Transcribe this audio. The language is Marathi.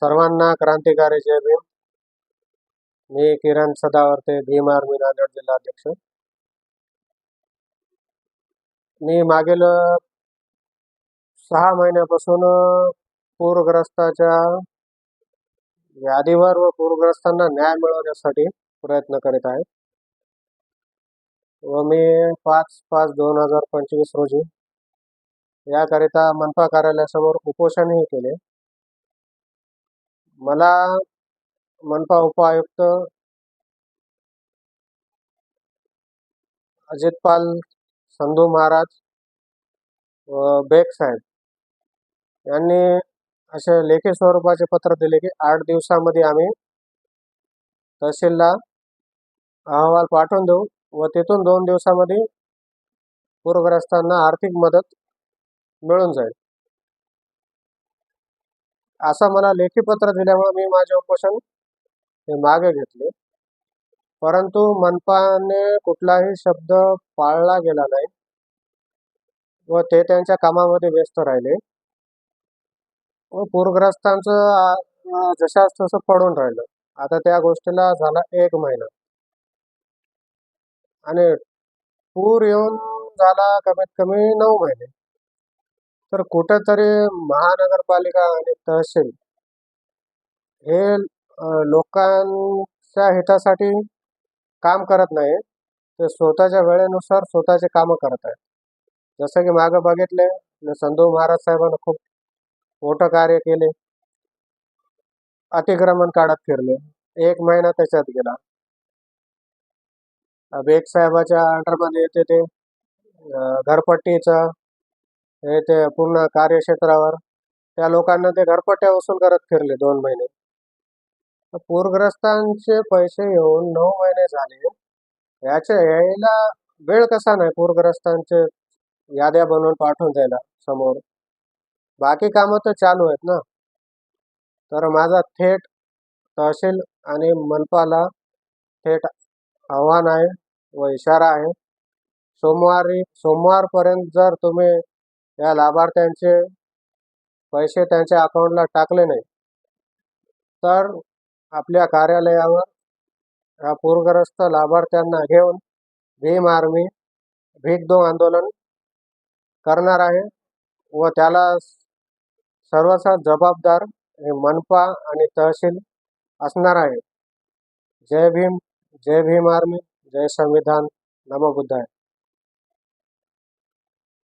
सर्वांना क्रांतिकारी जय भीम. मी किरण सदावर्ते, भीम आर्मी नांदेड जिल्हाध्यक्ष. मी मागील 6 महिन्यापासून पूरग्रस्ताच्या यादीवर व पूरग्रस्तांना न्याय मिळवण्यासाठी प्रयत्न करीत आहे. व मी 5/5/2025 रोजी याकरिता मनपा कार्यालयासमोर उपोषणही केले. मला मनपा उपायुक्त अजितपाल संधू महाराज व बेग साहेब यांनी असे लेखी स्वरूपाचे पत्र दिले की 8 दिवसामध्ये आम्ही तहसीलला अहवाल पाठवून देऊ व तिथून 2 दिवसामध्ये पूरग्रस्तांना आर्थिक मदत मिळून जाईल, असं मला लेखी पत्र दिल्यामुळे मी माझे उपोषण मागे घेतले. परंतु मनपाने कुठलाही शब्द पाळला गेला नाही व ते त्यांच्या कामामध्ये व्यस्त राहिले व पूरग्रस्तांचं जशास तसं पडून राहिलं. आता त्या गोष्टीला झाला 1 महिना आणि पूर येऊन झाला कमीत कमी 9 महिने. तर कुठेतरी महानगरपालिका आणि तहसील हे लोकांच्या हितासाठी काम करत नाही, ते स्वतःच्या वेळेनुसार स्वतःचे कामं करत आहेत. जसं की मागं बघितले, संधू महाराज साहेबांना खूप मोठं कार्य केले, अतिक्रमण काढत फिरले, 1 महिना त्याच्यात गेला. बेग साहेबाच्या अंडरमध्ये येते ते घरपट्टीचं हे ते पूर्ण कार्यक्षेत्रावर त्या लोकांना ते घरपट्ट्या वसूल करत फिरले 2 महिने. पूरग्रस्तांचे पैसे येऊन 9 महिने झाले, याच्या यायला वेळ कसा नाही पूरग्रस्तांचे याद्या बनवून पाठवून द्यायला समोर. बाकी कामं तर चालू आहेत ना. तर माझा थेट तहसील आणि मनपाला थेट आव्हान आहे व इशारा आहे, सोमवारपर्यंत जर तुम्ही या लाभार्थ्यांचे पैसे त्यांच्या अकाउंटला टाकले नाही तर आपल्या कार्यालयावर या पूरग्रस्त लाभार्थ्यांना घेऊन भीम आर्मी भीक दो आंदोलन करणार आहे व त्याला सर्वचा जबाबदार हे मनपा आणि तहसील असणार आहे. जय भीम, जय भीम आर्मी, जय संविधान, नमो बुद्धाय.